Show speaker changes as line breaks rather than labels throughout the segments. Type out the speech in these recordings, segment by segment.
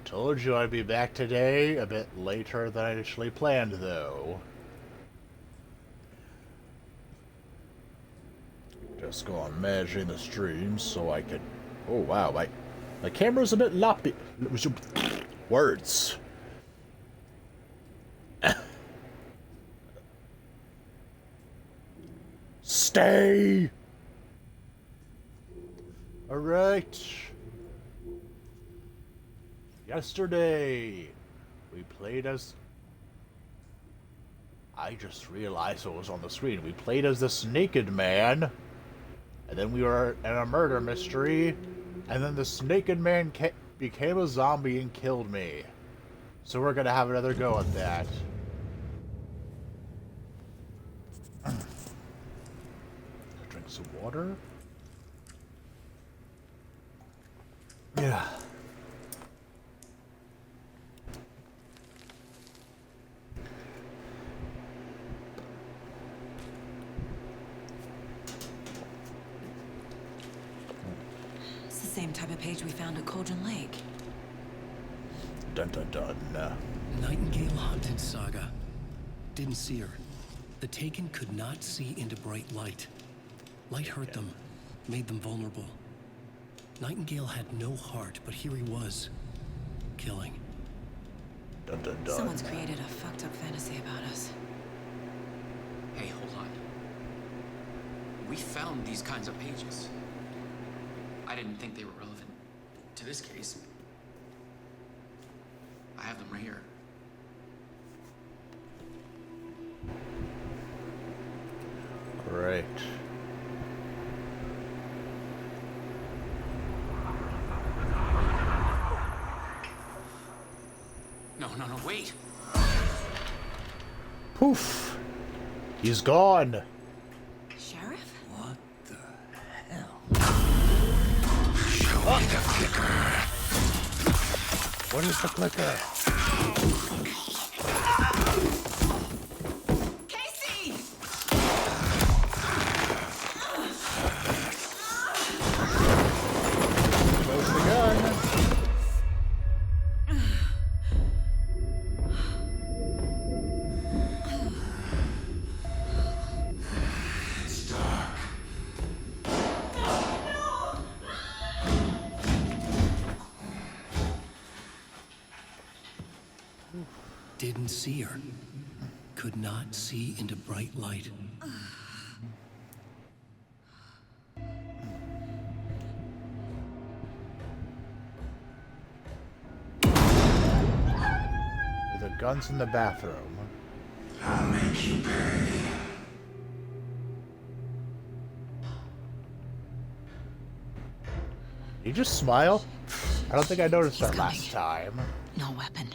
Told you I'd be back today, a bit later than I initially planned, though. Just go on managing the stream so I can... Oh, wow, my camera's a bit loppy. Words. Stay! Alright. Yesterday, we played as... I just realized what was on the screen. We played as this naked man, and then we were in a murder mystery, and then this naked man became a zombie and killed me. So we're gonna have another go at that. Drink some water. Yeah.
It's the same type of page we found at Cauldron Lake.
Dun dun dun.
Nightingale Haunted Saga. Didn't see her. The Taken could not see into bright light. Light hurt them, made them vulnerable. Nightingale had no heart, but here he was, killing.
Dun dun dun.
Someone's created a fucked up fantasy about us.
Hey, hold on. We found these kinds of pages. I didn't think they were relevant to this case. I have them right here.
Right.
No, wait!
Poof! He's gone!
Sheriff?
What the hell?
Show me the clicker! What is the clicker?
Casey!
Close the gun!
Didn't see her. Could not see into bright light.
The gun's in the bathroom.
I'll make you pay.
You just smile? I don't think I noticed that last time.
No weapon.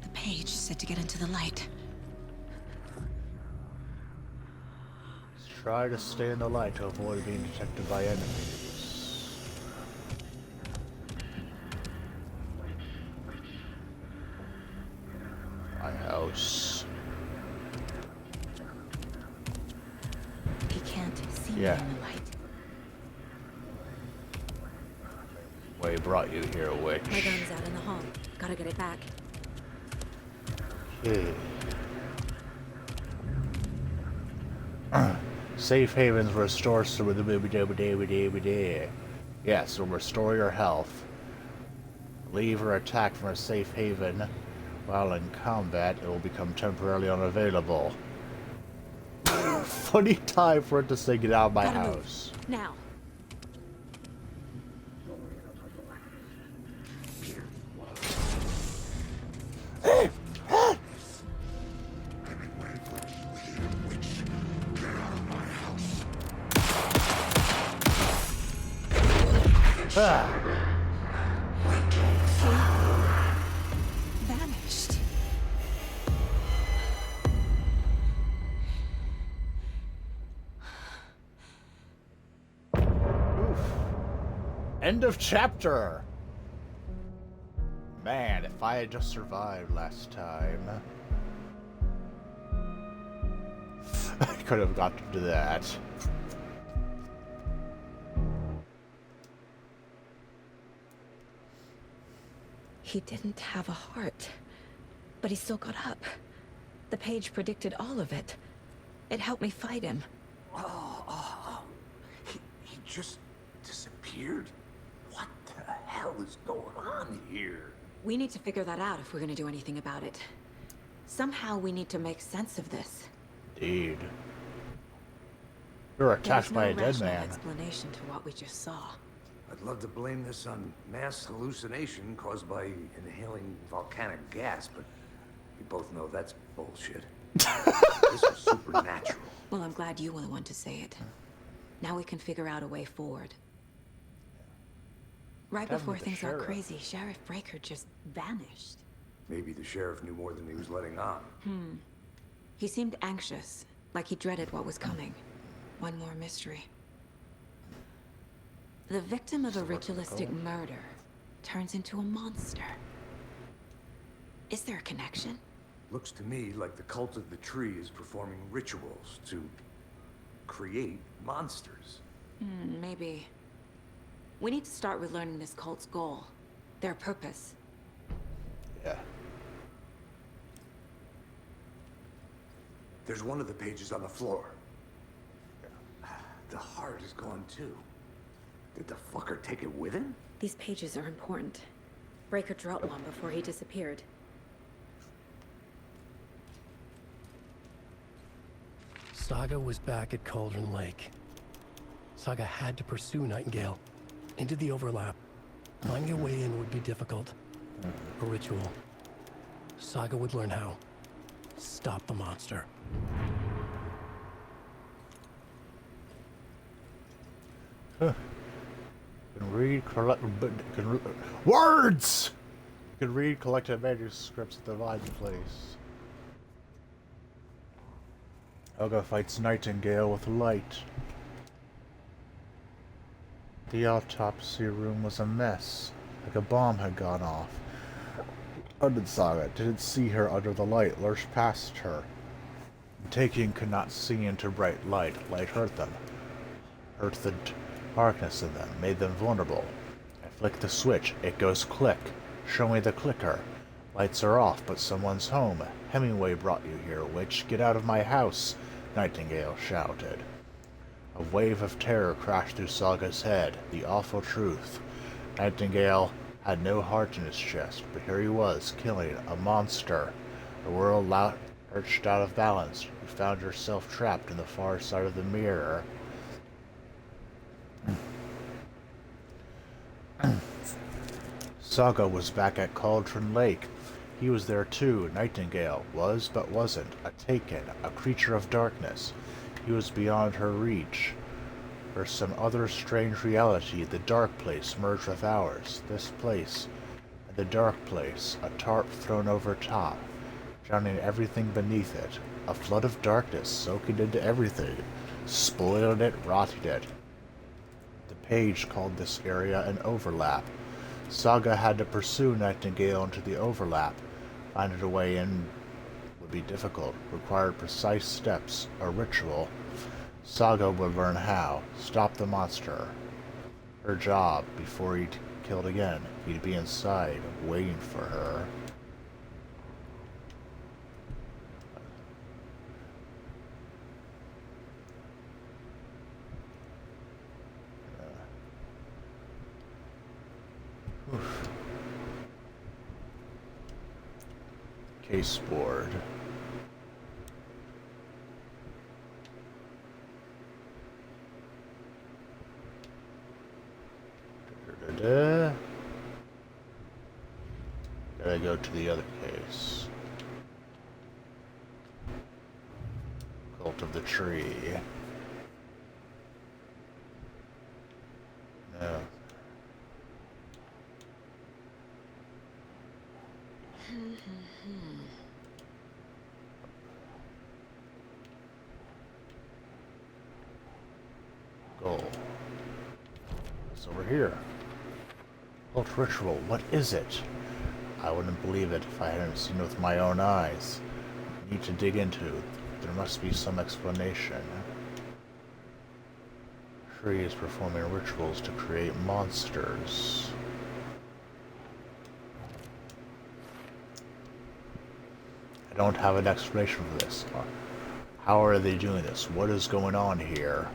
The page said to get into the light.
Try to stay in the light to avoid being detected by enemies. My house.
He can't see
Yeah.
me in the light.
What brought you here, witch?
My gun's out in the hall. Gotta get it back.
Safe havens restore Yes, will restore your health. Leave or attack from a safe haven. While in combat, it will become temporarily unavailable. Funny time for it to say get out of my
Gotta
house.
move. Now.
Ah.
Vanished.
Oof. End of chapter. Man, if I had just survived last time, I could have gotten to that.
He didn't have a heart, but he still got up. The page predicted all of it. It helped me fight him.
He just disappeared? What the hell is going on here?
We need to figure that out if we're gonna do anything about it. Somehow we need to make sense of this.
Indeed. You're attacked by a dead
There's no
man.
rational explanation to what we just saw.
I'd love to blame this on mass hallucination caused by inhaling volcanic gas, but we both know that's bullshit. This is supernatural.
Well, I'm glad you were the one to say it. Now we can figure out a way forward. Right
happened
before
with the
things got
sheriff?
crazy, Sheriff Breaker just vanished.
Maybe the sheriff knew more than he was letting on.
He seemed anxious, like he dreaded what was coming. One more mystery. The victim of a ritualistic murder turns into a monster. Is there a connection?
Looks to me like the cult of the tree is performing rituals to create monsters.
Maybe. We need to start with learning this cult's goal. Their purpose.
Yeah.
There's one of the pages on the floor. The heart is gone too. Did the fucker take it with him?
These pages are important. Breaker dropped one before he disappeared.
Saga was back at Cauldron Lake. Saga had to pursue Nightingale into the overlap. Finding a way in would be difficult. A ritual. Saga would learn how. Stop the monster.
Can read, collect, words! You can read collected manuscripts at the Vine Place. Helga fights Nightingale with light. The autopsy room was a mess, like a bomb had gone off. Undead Saga didn't see her under the light, lurched past her. Taking could not see into bright light. Light hurt them. Hurt the darkness in them, made them vulnerable. I flick the switch, it goes click. Show me the clicker. Lights are off, but someone's home. Hemingway brought you here, witch. Get out of my house, Nightingale shouted. A wave of terror crashed through Saga's head. The awful truth. Nightingale had no heart in his chest, but here he was, killing a monster. The world lurched out of balance. You found yourself trapped in the far side of the mirror. Saga was back at Cauldron Lake. He was there too. Nightingale was, but wasn't. A taken, a creature of darkness. He was beyond her reach. For some other strange reality, the dark place merged with ours. This place, and the dark place, a tarp thrown over top, drowning everything beneath it. A flood of darkness soaking into everything, spoiling it, rotting it. The page called this area an overlap. Saga had to pursue Nightingale into the overlap. Finding a way in would be difficult, required precise steps, a ritual. Saga would learn how. Stop the monster. Her job, before he'd killed again, he'd be inside, waiting for her. Case board. Gotta go to the other case. Cult of the Tree. No. Goal. It's over here. Cult ritual, what is it? I wouldn't believe it if I hadn't seen it with my own eyes. Need to dig into. There must be some explanation. Tree is performing rituals to create monsters. I don't have an explanation for this. How are they doing this? What is going on here?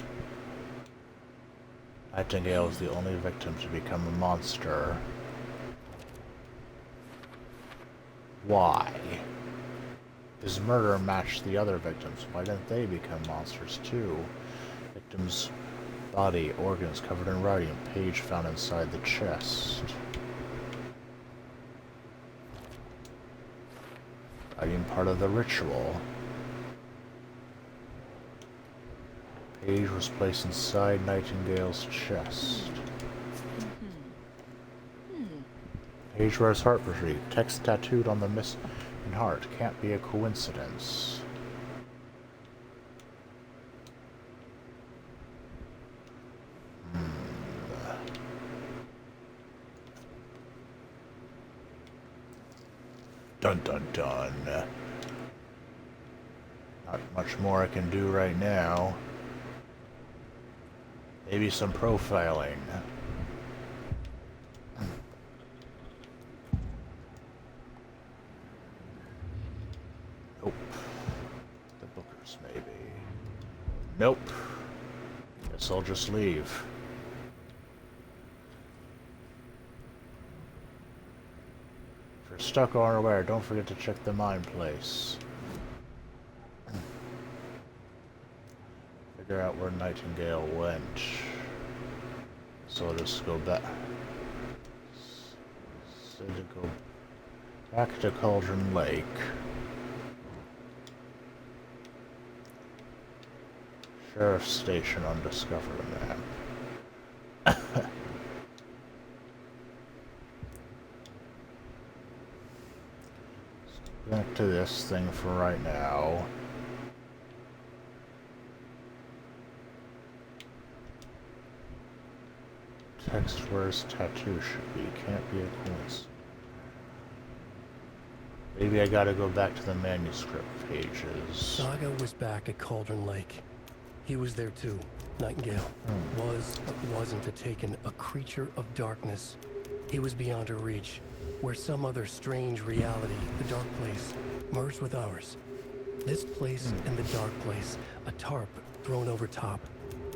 Nightingale is the only victim to become a monster. Why? His murder matched the other victims. Why didn't they become monsters too? Victim's body, organs covered in writing, page found inside the chest. Writing part of the ritual. Page was placed inside Nightingale's chest. Page wears heart retrieved. Text tattooed on the missing heart. Can't be a coincidence. Dun dun dun. Not much more I can do right now. Maybe some profiling. Nope. The Bookers, maybe. Nope. Guess I'll just leave. If you're stuck or unaware, don't forget to check the mine place. Figure out where Nightingale went. So I'll just go back. So to go back to Cauldron Lake. Sheriff's Station undiscovered map. Back to this thing for right now. Text where his tattoo should be. Can't be a coincidence. Maybe I gotta go back to the manuscript pages.
Saga was back at Cauldron Lake. He was there too. Nightingale was, but wasn't a Taken, a creature of darkness. He was beyond her reach, where some other strange reality, the dark place, merged with ours. This place and the dark place, a tarp thrown over top,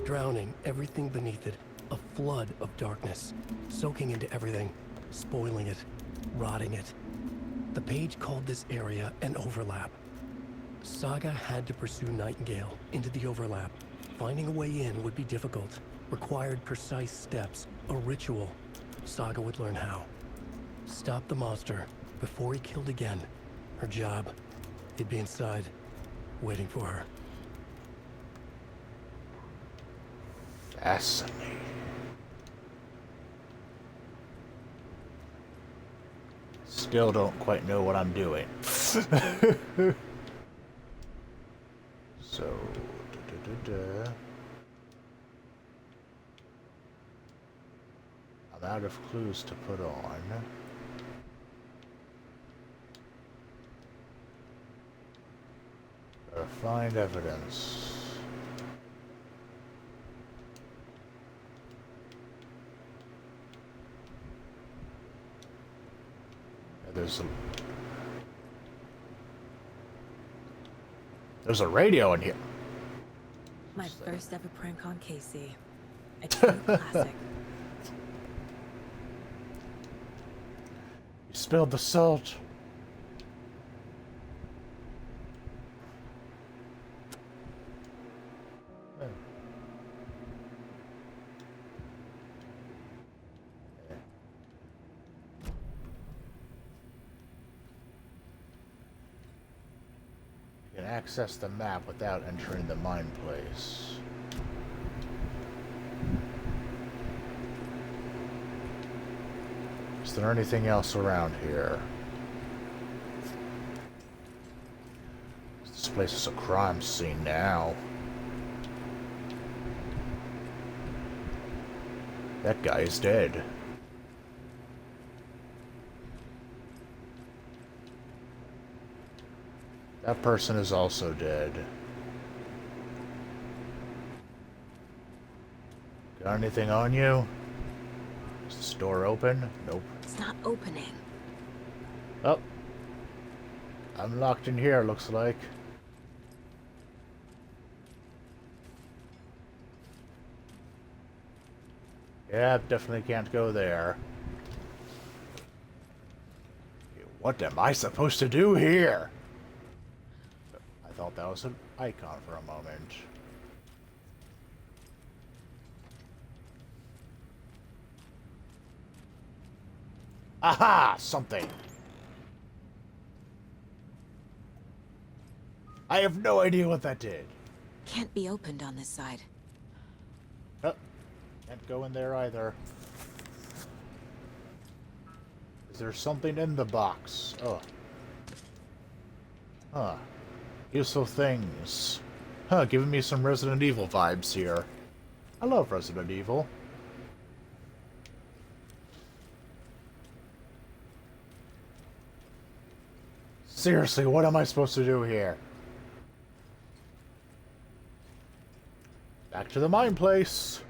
drowning everything beneath it, a flood of darkness, soaking into everything, spoiling it, rotting it. The page called this area an overlap. Saga had to pursue Nightingale into the overlap. Finding a way in would be difficult, required precise steps, a ritual. Saga would learn how. Stop the monster before he killed again. Her job, he'd be inside, waiting for her.
Fascinating. Still don't quite know what I'm doing. So, I'm out of clues to put on. Gotta find evidence. There's a radio in here.
My first ever prank on Casey. A true classic.
You spilled the salt. You can access the map without entering the mine place. Is there anything else around here? This place is a crime scene now. That guy is dead. That person is also dead. Got anything on you? Is this door open? Nope.
It's not opening.
Oh. I'm locked in here, looks like. Yeah, definitely can't go there. What am I supposed to do here? I thought that was an icon for a moment. Aha! Something! I have no idea what that did.
Can't be opened on this side.
Oh, can't go in there either. Is there something in the box? Oh. Huh. Useful things. Huh, giving me some Resident Evil vibes here. I love Resident Evil. Seriously, what am I supposed to do here? Back to the mine place.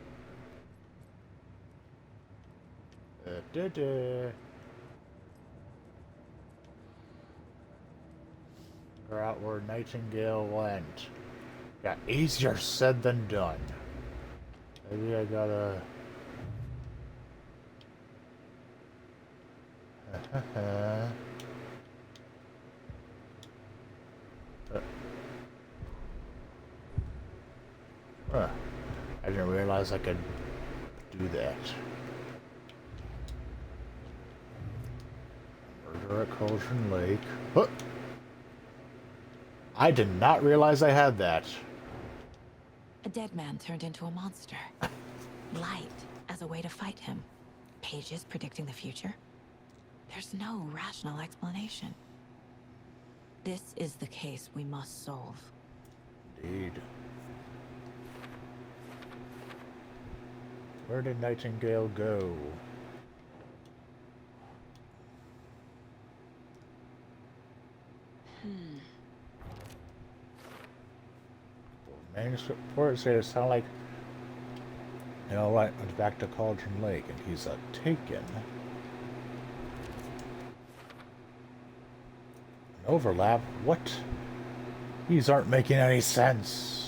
Or out where Nightingale went. Got easier said than done. Maybe I gotta... I didn't realize I could do that. Murder at Cauldron Lake. Huh. I did not realize I had that.
A dead man turned into a monster. Light as a way to fight him. Pages predicting the future. There's no rational explanation. This is the case we must solve.
Indeed. Where did Nightingale go? Manuscript report says it sound like, you know what, went back to Cauldron Lake and he's a taken. An overlap? What? These aren't making any sense.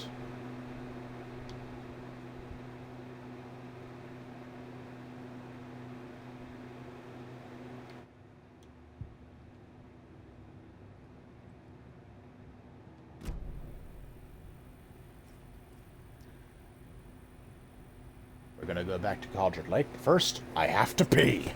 We're gonna go back to Cauldron Lake. First, I have to pee.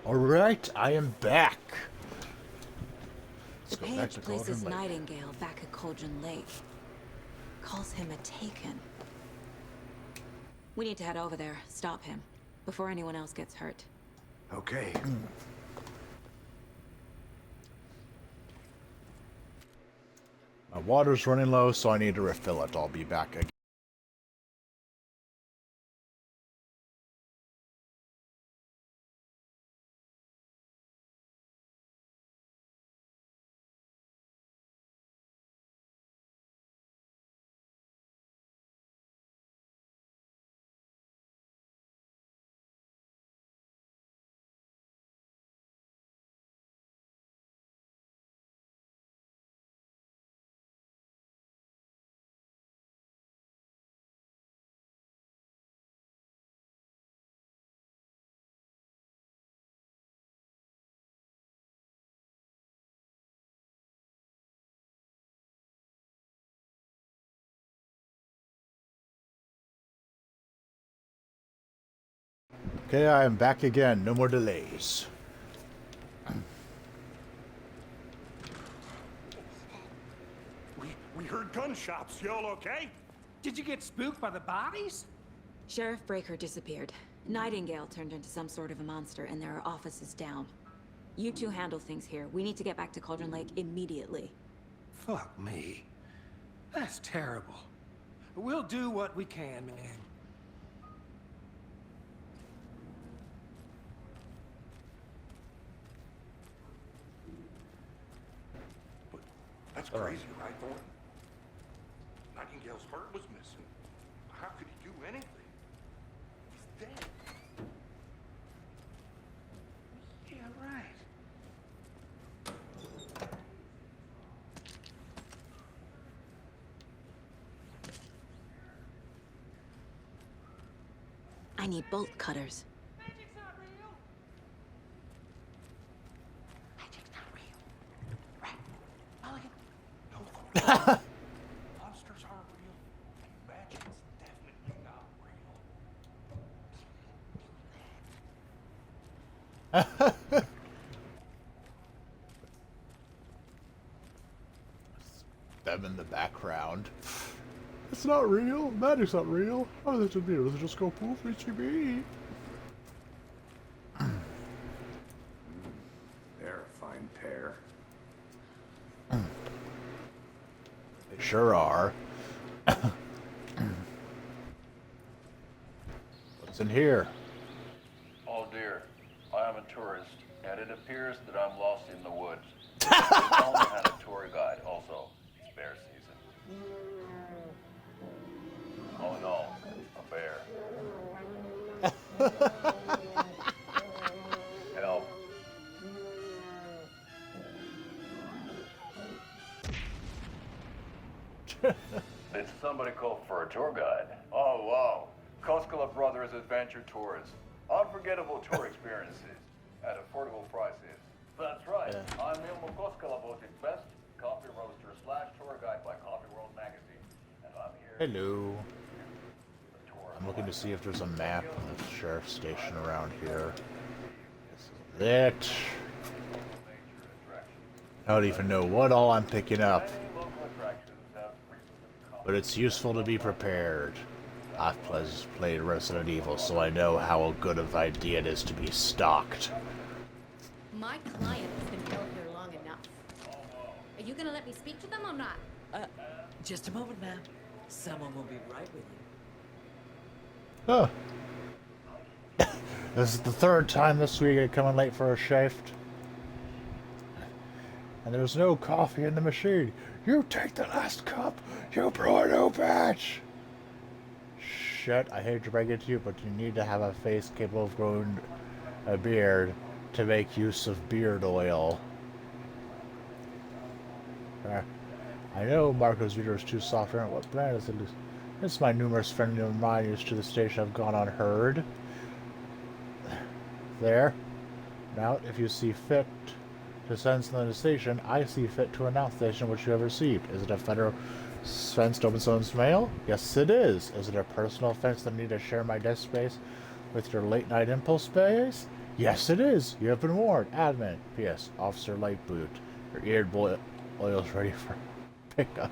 Alright, I am back.
The
Let's go back
page
to
places
Cauldron Lake.
Nightingale back at Cauldron Lake. Calls him a taken. We need to head over there, stop him, before anyone else gets hurt.
Okay.
My water's running low, so I need to refill it. I'll be back again. Okay, I am back again. No more delays.
We heard gunshots. Y'all okay?
Did you get spooked by the bodies?
Sheriff Breaker disappeared. Nightingale turned into some sort of a monster, and there are offices down. You two handle things here. We need to get back to Cauldron Lake immediately.
Fuck me. That's terrible. We'll do what we can, man.
But that's crazy, right, Thornton? Nightingale's heart was missing. How could he do anything? He's dead.
Yeah, right.
I need bolt cutters.
Magic's not real. Magic's not real. Right. Mulligan.
No, Thornton. Monsters aren't real. And magic's definitely not real.
Them in the background. It's not real. Magic's not real. How does it be? Does it just go poof? HEB?
They're a fine pair.
They sure are. What's in here?
Oh dear, I am a tourist, and it appears that I'm lost in the woods. I only had a tour guide also. It's bear season. Oh no, a bear. Help. Did somebody call for a tour guide? Oh wow, Koskela Brothers Adventure Tours. Unforgettable tour experiences at affordable prices. That's right.
Yeah.
I'm Ilmo Koskela, voted best coffee roaster / tour guide by Coffee World magazine, and I'm here.
Hello.
The tour
I'm looking to see if there's a map of the sheriff's station around here. This is it. I don't even know what all I'm picking up,
Many local attractions have recently come.
but it's useful to be prepared. I've played Resident Evil, so I know how good of an idea it is to be stocked.
My client has been held here long enough. Are you gonna let me speak to them or not?
Just a moment, ma'am. Someone will be right with you.
Huh. This is the third time this week I come in late for a shift. And there's no coffee in the machine. You take the last cup. You brew a new batch. Shit, I hate to break it to you, but you need to have a face capable of growing a beard to make use of beard oil. I know Marco's Vito is too soft. What brand is it? It's my numerous friends of mine used to the station have gone unheard. There. Now, if you see fit to send something to the station, I see fit to announce the station which you have received. Is it a federal offense to open someone's mail? Yes, it is. Is it a personal offense that I need to share my desk space with your late night impulse space? Yes, it is. You have been warned. Admin. P.S. Officer Lightboot. Your eared oil is ready for pickup.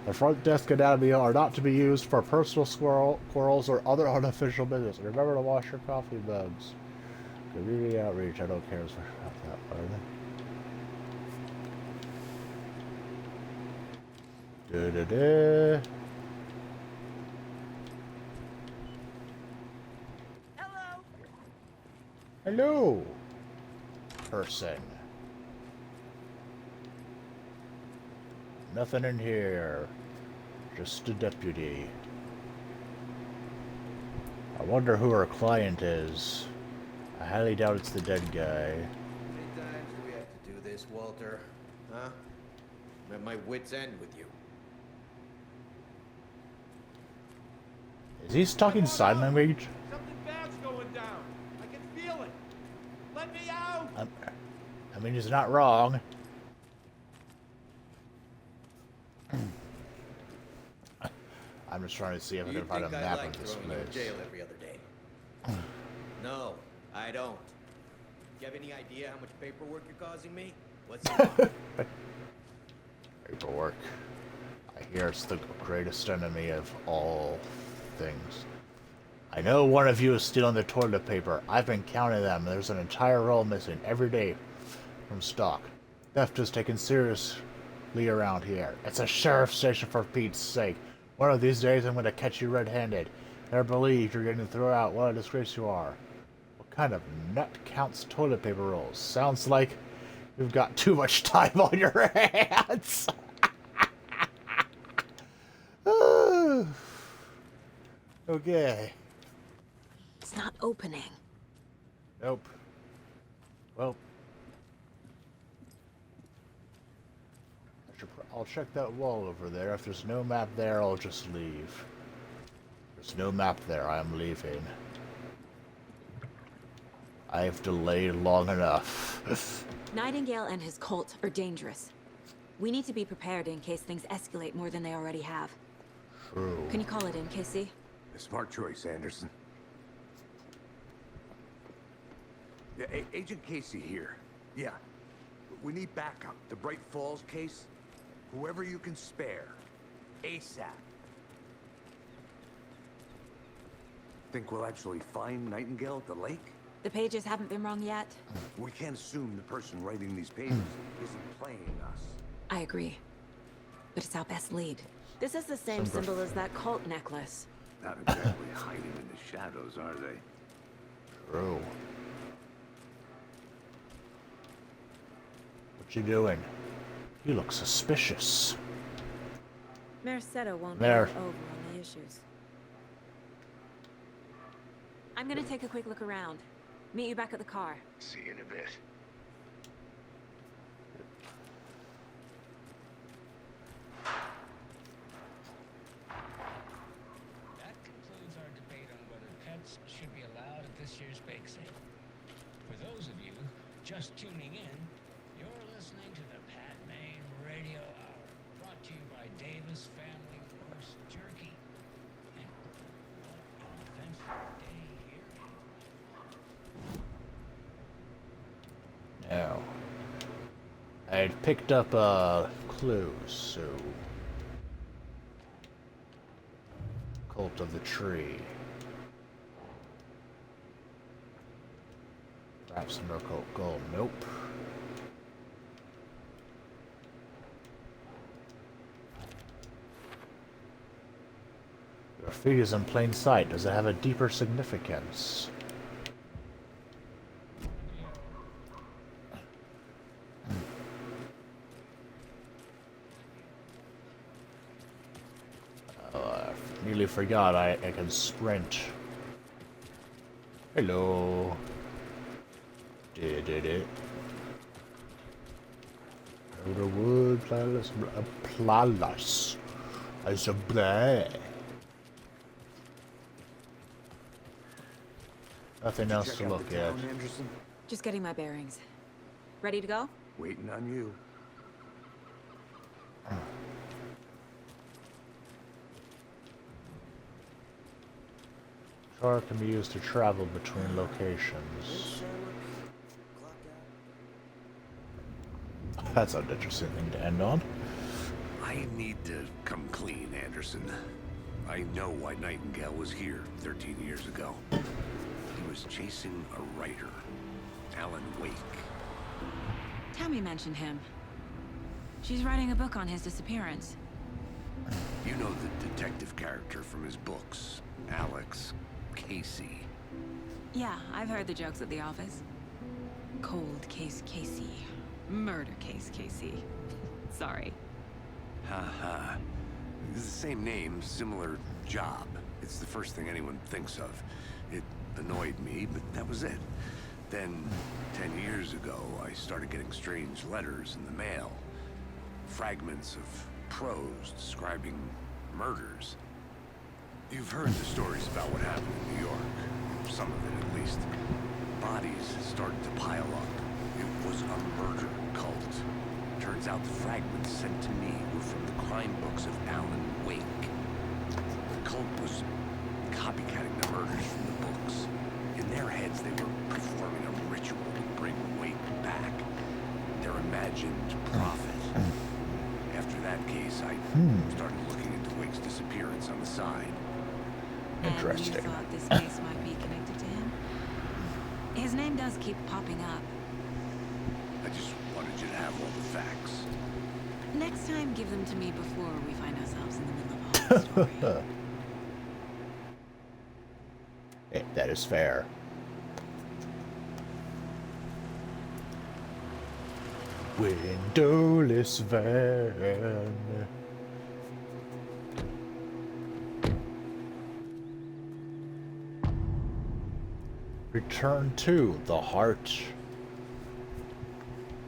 The front desk anatomy are not to be used for personal quarrels or other unofficial business. Remember to wash your coffee mugs. Community outreach. I don't care about that part. Da-da-da.
Hello.
Hello, person. Nothing in here. Just a deputy. I wonder who our client is. I highly doubt it's the dead guy.
How many times do we have to do this, Walter? Huh? I'm at my wit's end with you.
Is he talking sign language?
Something bad's going down. I can feel it. Let me out.
I mean, he's not wrong. I'm just trying to see if I
You
can find a
think I
map
like
of this
throwing you in
place.
jail every other day? No, I don't. Do you have any idea how much paperwork you're causing me? What's it?
Paperwork. I hear it's the greatest enemy of all things. I know one of you is stealing the toilet paper. I've been counting them. There's an entire roll missing every day from stock. Theft is taken seriously around here. It's a sheriff's station for Pete's sake. One of these days I'm going to catch you red-handed. Never believe you're getting thrown out. What a disgrace you are. What kind of nut counts toilet paper rolls? Sounds like you've got too much time on your hands. Okay.
It's not opening.
Nope. Well, I'll check that wall over there. If there's no map there, I'll just leave. There's no map there. I am leaving. I've delayed long enough.
Nightingale and his cult are dangerous. We need to be prepared in case things escalate more than they already have.
True.
Can you call it in, Casey?
A smart choice, Anderson. Yeah, Agent Casey here. Yeah. We need backup. The Bright Falls case. Whoever you can spare. ASAP. Think we'll actually find Nightingale at the lake?
The pages haven't been wrong yet.
We can't assume the person writing these pages isn't playing us.
I agree. But it's our best lead. This is the same symbol as that cult necklace.
Not exactly hiding in the shadows, are they?
True. What you doing? You look suspicious.
Mercedo won't
There.
go over on the issues. I'm gonna take a quick look around. Meet you back at the car.
See you in a bit.
That concludes our debate on whether pets should be allowed at this year's bake sale. For those of you just tuning in, you're listening to the Pat Maine Radio Hour, brought to you by Davis Family Roast Jerky. And what an eventful day here in
Now, I had picked up clues, so Cult of the Tree. Perhaps Miracle Gold. Nope. Your feet is in plain sight. Does it have a deeper significance? Nearly forgot I can sprint. Hello. Did it. The wood plalas. As a blah. Nothing else to look at.
Just getting my bearings. Ready to go?
Waiting on you.
Car can be used to travel between locations. That's an interesting thing to end on.
I need to come clean, Anderson. I know why Nightingale was here 13 years ago. He was chasing a writer, Alan Wake.
Tammy mentioned him. She's writing a book on his disappearance.
You know the detective character from his books, Alex Casey.
Yeah, I've heard the jokes at the office. Cold case Casey. Murder case Casey. Sorry.
Ha. It's the same name, similar job. It's the first thing anyone thinks of. It annoyed me, but that was it. Then, 10 years ago, I started getting strange letters in the mail. Fragments of prose describing murders. You've heard the stories about what happened in New York. Some of it, at least. Bodies started to pile up. It was a murder cult. Turns out the fragments sent to me were from the crime books of Alan Wake. The cult was copycatting the murders from the books. In their heads, imagined prophet. After that case, I started looking into Wake's disappearance on the side.
Interesting.
And you thought this case might be connected to him? His name does keep popping up.
I just wanted you to have all the facts.
Next time, give them to me before we find ourselves in the middle of a horror story.
Hey, that is fair. Windowless van. Return to the heart.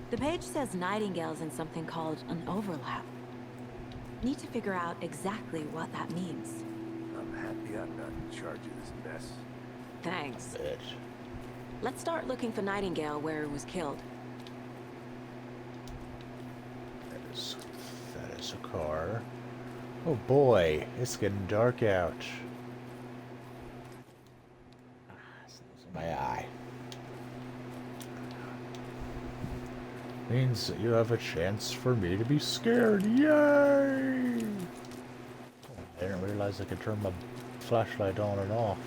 The page says Nightingale's in something called an overlap. Need to figure out exactly what that means.
I'm happy I'm not in charge of this mess.
Thanks.
Bitch.
Let's start looking for Nightingale where he was killed.
That is a car. Oh boy, it's getting dark out. It's losing my eye. Means that you have a chance for me to be scared. Yay! Oh, I didn't realize I could turn my flashlight on and off.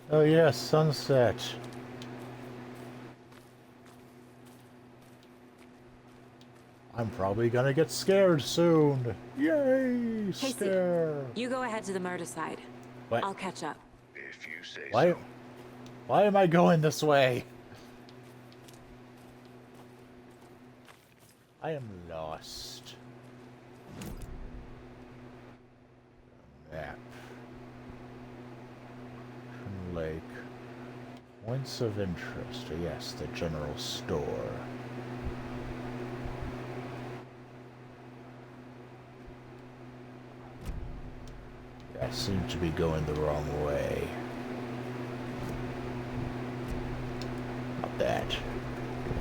Oh yes, sunset. I'm probably gonna get scared soon. Yay!
Casey,
Scare!
you go ahead to the murder side.
What?
I'll catch up.
If you say
Why?
so.
Why am I going this way? I am lost. Map. Lake. Points of interest. Yes, the general store. I seem to be going the wrong way. Not that.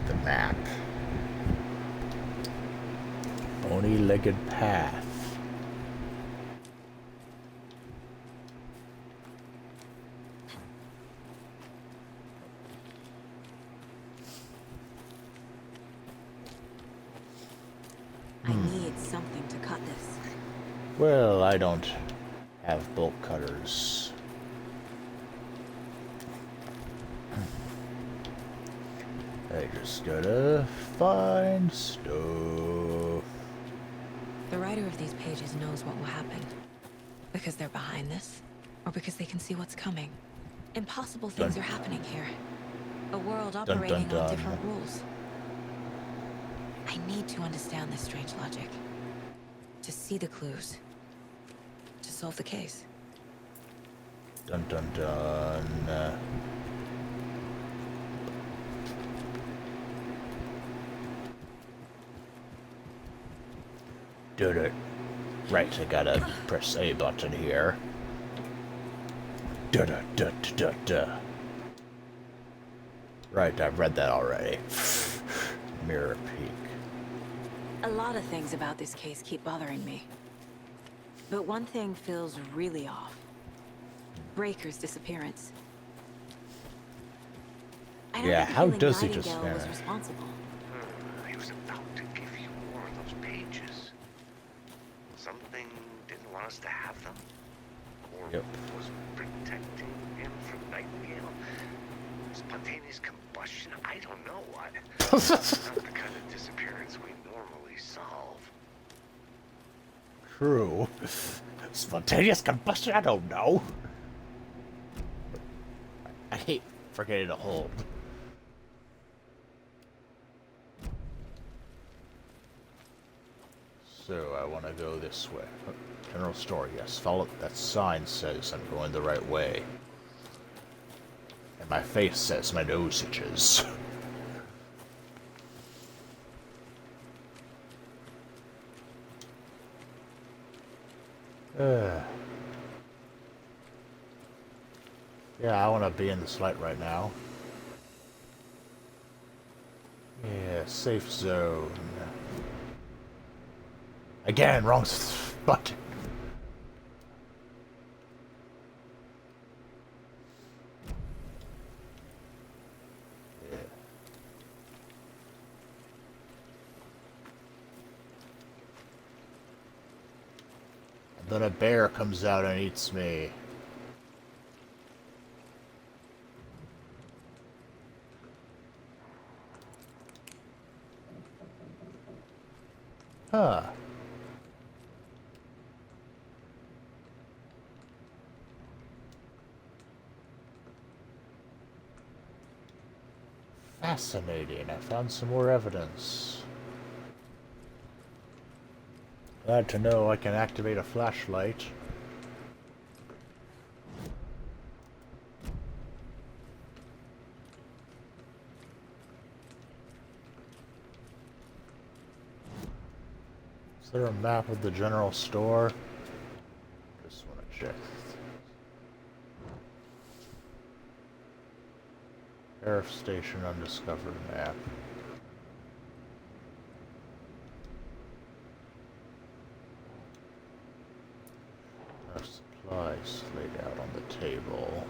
The map. Bony-legged path.
I need something to cut this.
Well, I don't have bolt cutters. I just gotta find stuff.
The writer of these pages knows what will happen. Because they're behind this, or because they can see what's coming. Impossible things are happening here. A world operating on different rules. I need to understand this strange logic. To see the clues. To solve the case.
Dun dun dun. Did it. Right, I gotta press A button here. Da da da da da. Right, I've read that already. Mirror peek.
A lot of things about this case keep bothering me. But one thing feels really off. Breaker's disappearance. I don't
Yeah,
get the
how
feeling
does he
Nightingale was
disappear?
responsible.
He was about to give you more of those pages. Something didn't want us to have them? Or
Yep.
was protecting him from Nightingale? Spontaneous combustion? I don't know what. Not the kind of disappearance we normally solve.
True. Spontaneous combustion? I don't know. I hate forgetting to hold. So I want to go this way. General store, yes. Follow that sign says I'm going the right way. And my face says my nose itches. Yeah, I want to be in this light right now. Yes, safe zone. Again, wrong button. Yeah. And then a bear comes out and eats me. Huh. Fascinating. I found some more evidence. Glad to know I can activate a flashlight. Is there a map of the general store? Just want to check. Sheriff Station undiscovered map. Our supplies laid out on the table.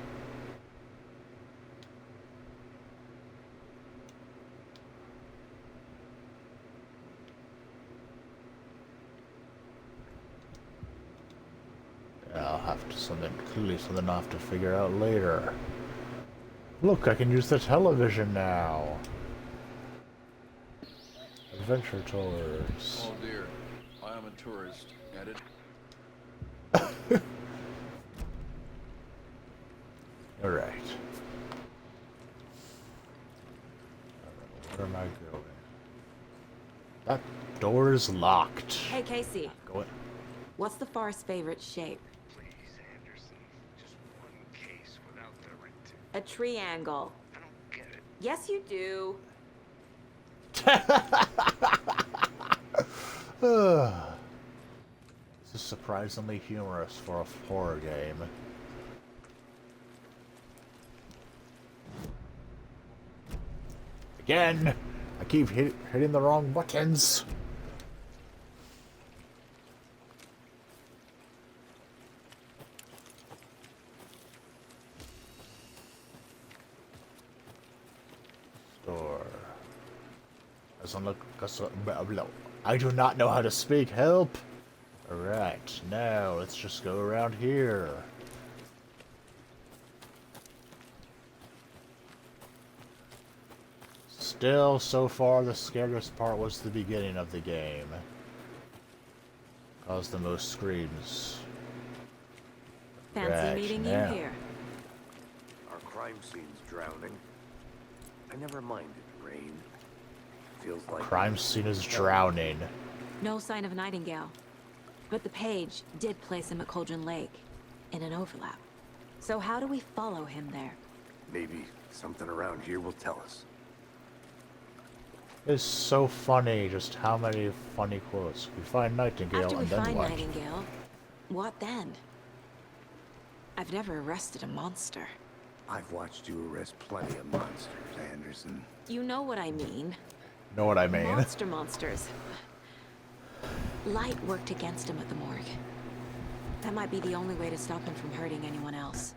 I'll have to clearly something I'll have to figure out later. Look, I can use the television now. Adventure tours.
Oh dear, I am a tourist. Edit.
All right. Where am I going? That door is locked.
Hey, Casey.
Go in.
What's the far's favorite shape?
Please, Anderson. Just one case without the writ.
A triangle.
I don't get it.
Yes, you do.
This is surprisingly humorous for a horror game. Again, I keep hitting the wrong buttons. Store. Doesn't look. I do not know how to speak. Help! Alright, now let's just go around here. Still, so far, the scariest part was the beginning of the game. Caused the most screams.
Fancy
Right,
meeting
now.
you here.
Our crime scene's drowning. I never minded rain. Feels like
Crime scene is drowning.
No sign of Nightingale. But the page did place him at Cauldron Lake, in an overlap. So how do we follow him there?
maybe something around here will tell us.
It's so funny just how many funny quotes. We find Nightingale
After we
and then
find
what?
Nightingale, what then? I've never arrested a monster.
I've watched you arrest plenty of monsters, Anderson.
You know what I mean.
Know what I mean?
Monsters. Light worked against him at the morgue. That might be the only way to stop him from hurting anyone else.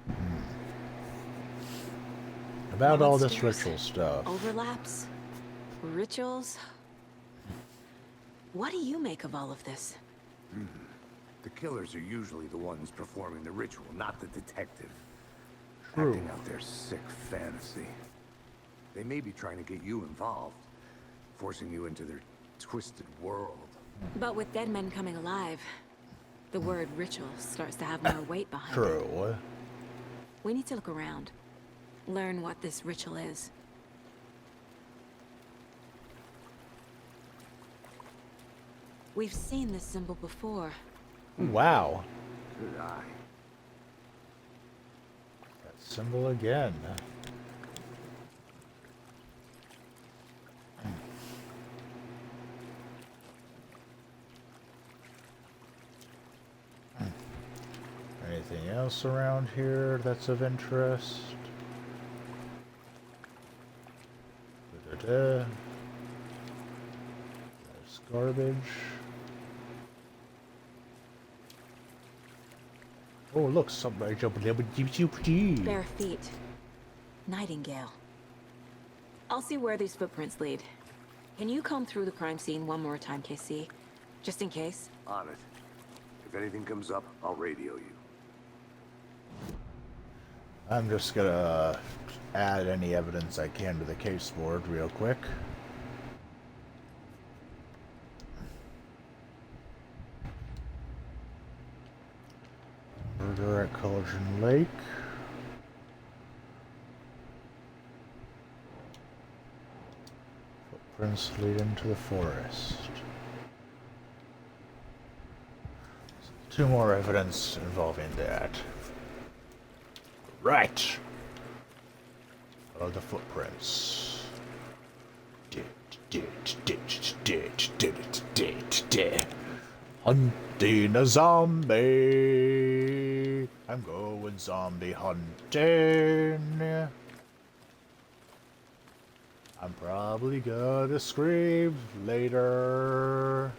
About all this
Monsters,
ritual stuff.
Overlaps? Rituals? What do you make of all of this?
The killers are usually the ones performing the ritual, not the detective.
True.
Acting out their sick fantasy. They may be trying to get you involved, forcing you into their twisted world.
But with dead men coming alive, the word ritual starts to have more weight behind it.
True.
We need to look around. Learn what this ritual is. We've seen this symbol before.
Wow.
Good eye.
That symbol again. Anything else around here that's of interest? Da-da-da. Garbage. Oh, look, somebody jumping there with GPG.
Bare feet. Nightingale. I'll see where these footprints lead. Can you comb through the crime scene one more time, KC? Just in case?
On it. If anything comes up, I'll radio you.
I'm just gonna add any evidence I can to the case board real quick. Murder at Cauldron Lake. Footprints lead into the forest. Two more evidence involving that. Right. Follow the footprints. Hunting a zombie. I'm going zombie hunting. I'm probably gonna scream later.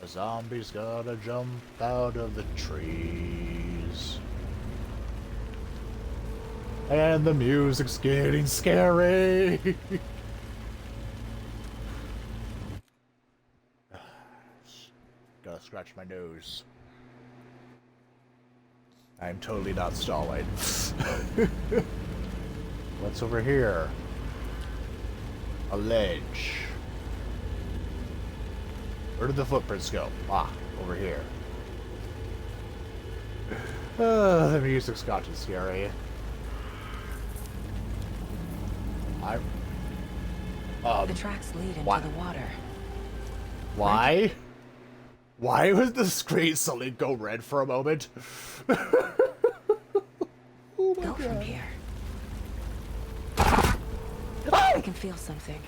A zombie's gonna jump out of the trees. And the music's getting scary. Gotta scratch my nose. I'm totally not stalling. What's over here? A ledge. Where did the footprints go? Ah, over here. The music's gotten scary.
The tracks lead into the water.
Why? Why would the screen suddenly go red for a moment? Oh my
Go
God.
from here. I can feel something.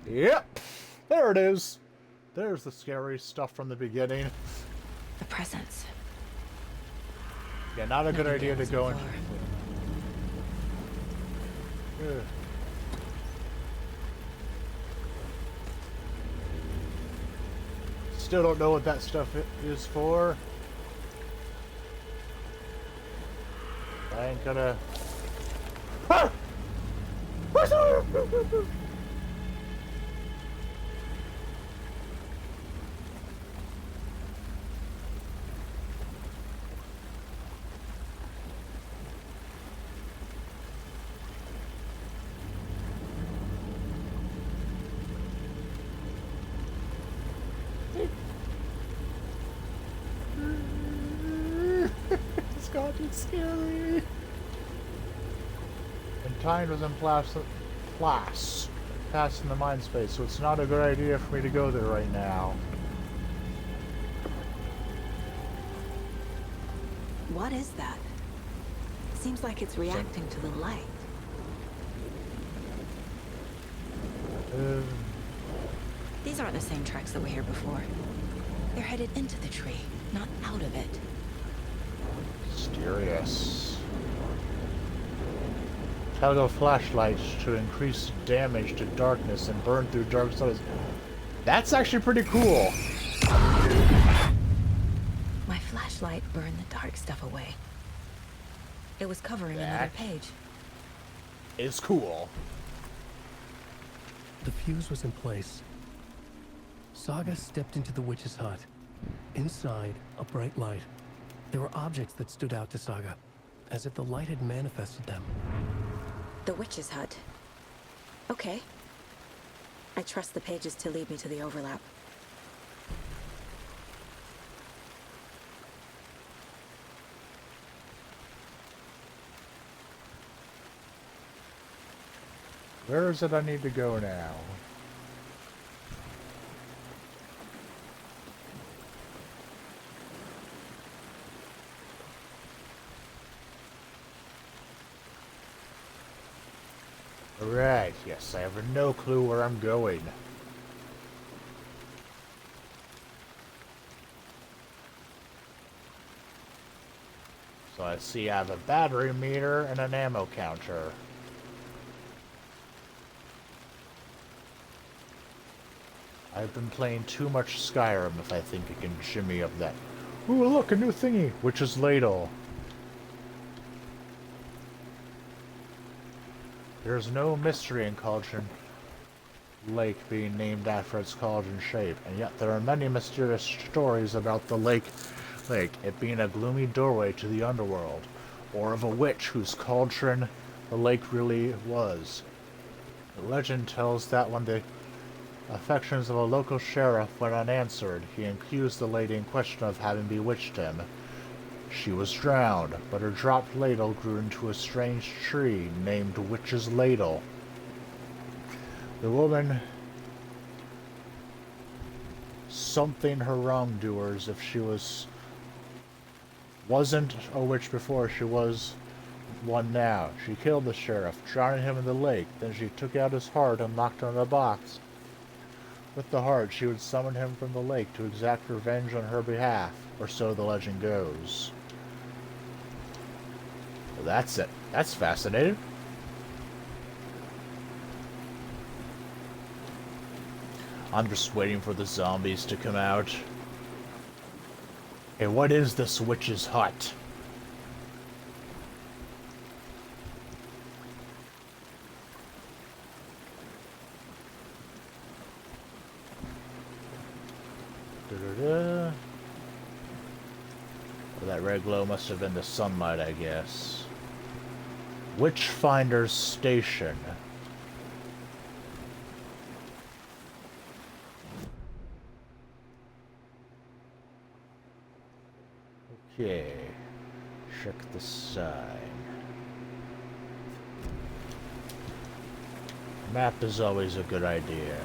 Yep, there it is. There's the scary stuff from the beginning.
The presence.
Yeah, not a good idea to go in. Still don't know what that stuff is for. I ain't gonna. Ah! It's gotten scary. And time doesn't pass in the mind space, so it's not a good idea for me to go there right now.
What is that? Seems like it's reacting to the light. These aren't the same tracks that were here before. They're headed into the tree, not out of it.
Mysterious. Toggle flashlights to increase damage to darkness and burn through dark studies. That's actually pretty cool.
My flashlight burned the dark stuff away. It was covering another page.
It's cool.
The fuse was in place. Saga stepped into the witch's hut. Inside, a bright light. There were objects that stood out to Saga, as if the light had manifested them.
The witch's hut. Okay. I trust the pages to lead me to the overlap.
Where is it I need to go now? Right, yes, I have no clue where I'm going. So I see I have a battery meter and an ammo counter. I've been playing too much Skyrim if I think I can jimmy up that. Ooh, look, a new thingy! Witch's Ladle. There's no mystery in Cauldron Lake being named after its cauldron shape, and yet there are many mysterious stories about the lake, it being a gloomy doorway to the underworld, or of a witch whose cauldron the lake really was. The legend tells that when the affections of a local sheriff went unanswered, he accused the lady in question of having bewitched him. She was drowned, but her dropped ladle grew into a strange tree named Witch's Ladle. The woman something her wrongdoers if she wasn't a witch before, she was one now. She killed the sheriff, drowning him in the lake. Then she took out his heart and locked it in a box. With the heart, she would summon him from the lake to exact revenge on her behalf, or so the legend goes. Well, that's it. That's fascinating. I'm just waiting for the zombies to come out. Hey, what is this witch's hut? Well, that red glow must have been the sunlight, I guess. Witchfinder's Station. Okay. Check the sign. Map is always a good idea.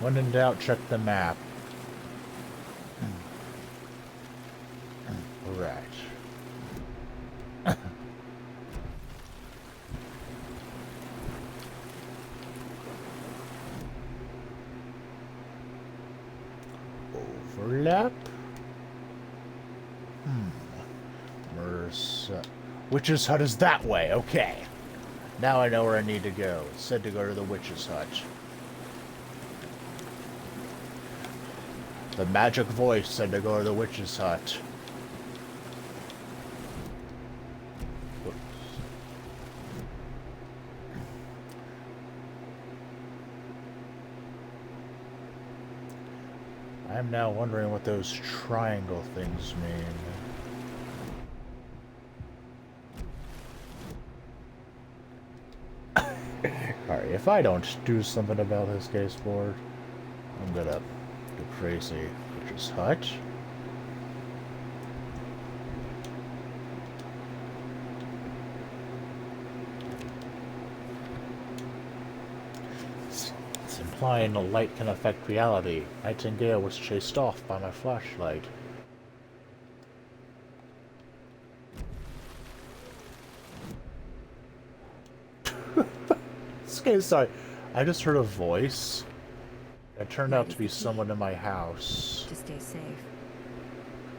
When in doubt, check the map. Right. Overlap? Witch's hut is that way, okay. Now I know where I need to go. It said to go to the witch's hut. The magic voice said to go to the witch's hut. Whoops. I'm now wondering what those triangle things mean. Alright, if I don't do something about this case board, I'm gonna go crazy. Witch's hut. It's implying a light can affect reality. Nightingale was chased off by my flashlight. Okay, sorry. I just heard a voice. It turned out to be someone in my house.
To stay safe,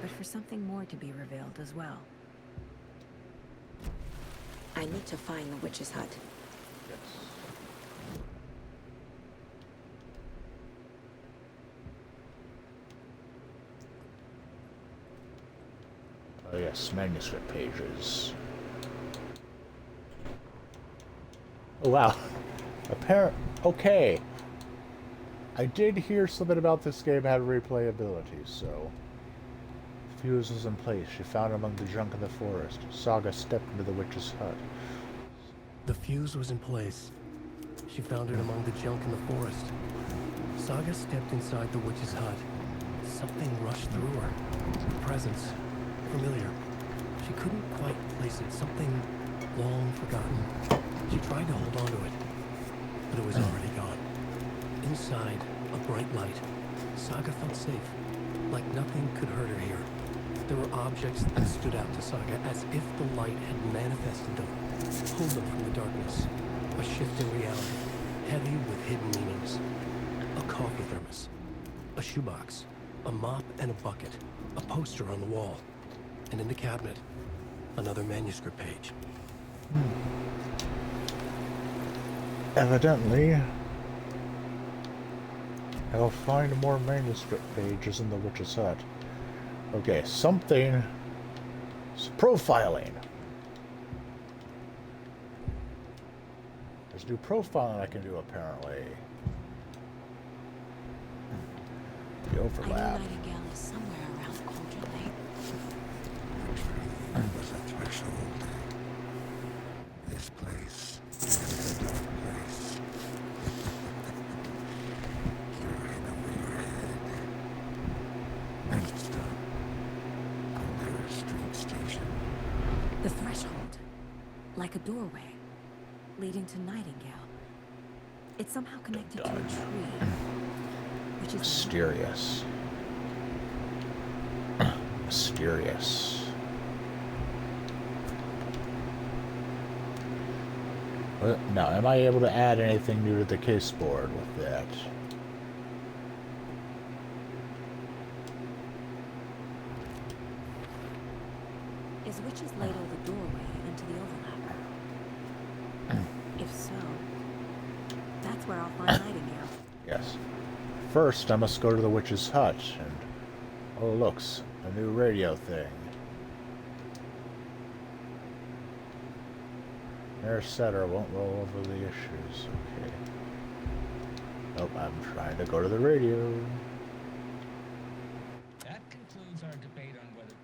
but for something more to be revealed as well. I need to find the witch's hut.
Yes. Oh yes, manuscript pages. Oh wow. Okay. I did hear something about this game had replayability, so... Fuse was in place. She found it among the junk in the forest. Saga stepped into the witch's hut.
The fuse was in place. She found it among the junk in the forest. Saga stepped inside the witch's hut. Something rushed through her. A presence. Familiar. She couldn't quite place it. Something long forgotten. She tried to hold on to it, but it was already gone. Inside, a bright light. Saga felt safe, like nothing could hurt her here. There were objects that stood out to Saga as if the light had manifested them, pulled them from the darkness. A shift in reality, heavy with hidden meanings. A coffee thermos, a shoebox, A mop and a bucket, a poster on the wall, and in the cabinet, another manuscript page.
Evidently, I'll find more manuscript pages in the witch's hut. Okay, something. It's profiling. There's new profiling I can do apparently. The overlap.
I know Nightingale is somewhere around Cauldron Lake.
Was a threshold. This place is a dark place. Carrying over your head. Next stop. Caldera Street Station.
The threshold. Like a doorway. Leading to Nightingale. It's somehow connected to a tree. Which is
Mysterious. Mysterious. Now, am I able to add anything new to the case board with that?
Is Witch's Ladle the doorway into the overlap? If so, that's where I'll find Nightingale.
Yes. First, I must go to the witch's hut and... Oh, looks. A new radio thing. Mayor Setter won't roll over the issues. Okay. Nope, I'm trying to go to the radio.
That concludes our debate on whether...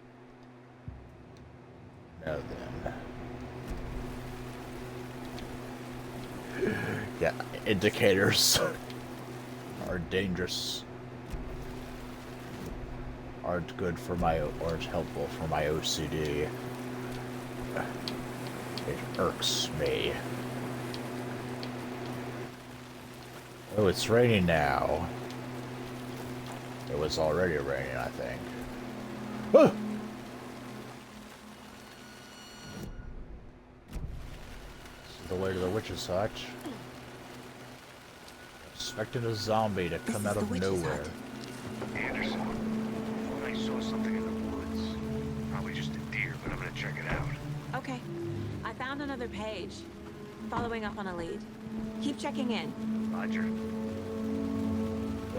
Now then. Yeah, indicators are dangerous. Aren't good for my... aren't helpful for my OCD. It irks me. Oh, it's raining now. It was already raining, I think. Ah! This is the way to the witch's hut. Expecting a zombie to come out of nowhere.
Anderson, I saw something in the woods. Probably just a deer, but I'm gonna check it out.
Okay. I found another page. Following up on a lead. Keep checking in.
Roger.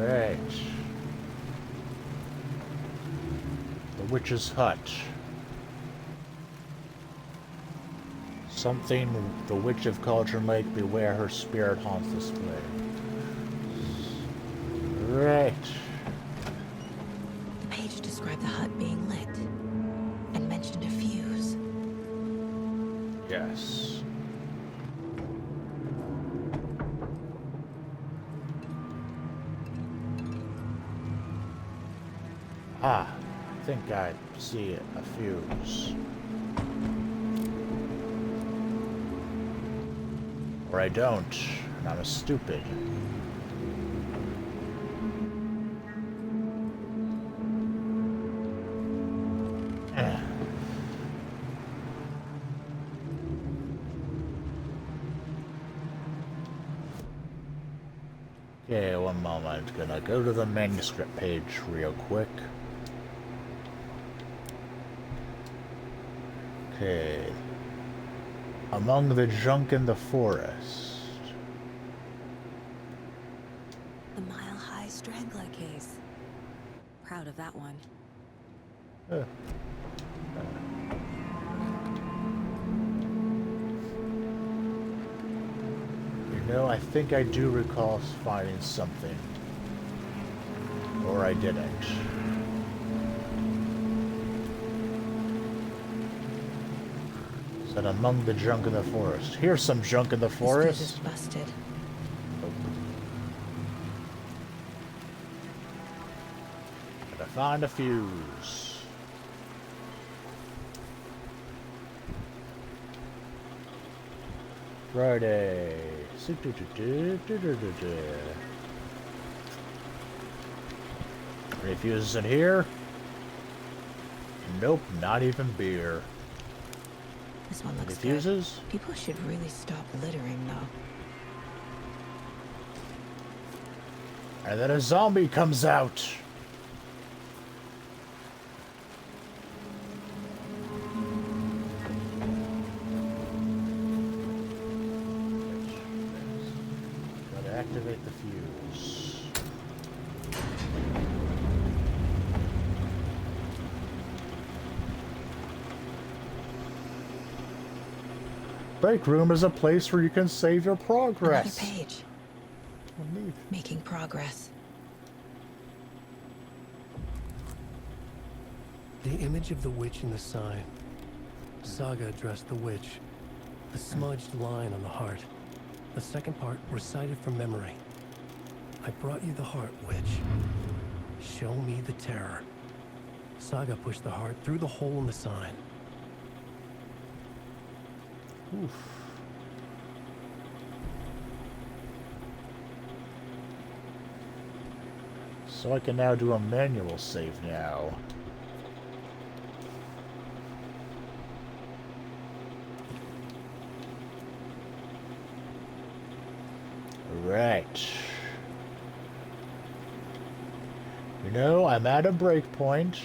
Right. The witch's hut. Something the witch of Cauldron Lake, beware her spirit haunts this place. Right.
The page described the hut being lit and mentioned a fuse.
Yes. Ah, I think I see a fuse. Or I don't, and I'm a stupid. Okay, one moment. Gonna go to the manuscript page real quick. Okay. Among the junk in the forest.
The Mile High Strangler case. Proud of that one.
You know, I think I do recall finding something. Or I didn't. Said among the junk in the forest. Here's some junk in the forest.
This is busted.
Gotta find a fuse. Friday. Any fuses in here? Nope, not even beer.
This one looks
Any
good.
fuses?
People should really stop littering, though.
And then a zombie comes out. break room is a place where you can save your
Another
progress.
page.
Oh, neat.
Making progress.
The image of the witch in the sign. Saga addressed the witch. A smudged line on the heart. The second part recited from memory. I brought you the heart, witch. Show me the terror. Saga pushed the heart through the hole in the sign.
Oof. So I can now do a manual save now. Right. You know, I'm at a break point.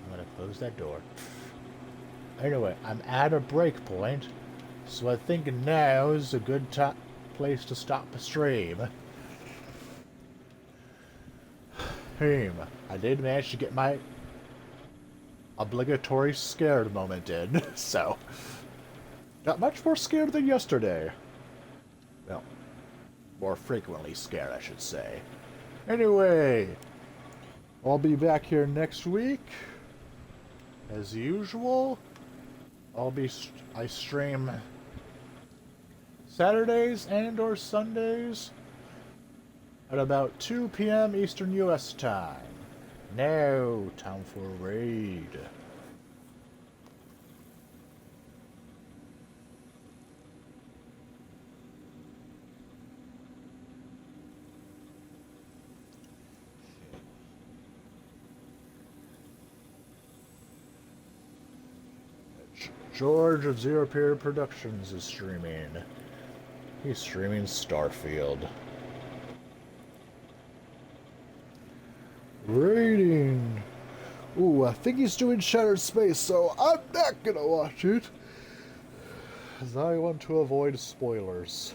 I'm gonna close that door. Anyway, I'm at a break point, so I think now is a good place to stop the stream. I did manage to get my obligatory scared moment in, so got much more scared than yesterday. Well, more frequently scared, I should say. Anyway, I'll be back here next week, as usual. I stream Saturdays and or Sundays at about 2 p.m. Eastern U.S. time. Now, time for a raid. George of Zero Period Productions is streaming. He's streaming Starfield. Rating. Ooh, I think he's doing Shattered Space, so I'm not gonna watch it, as I want to avoid spoilers.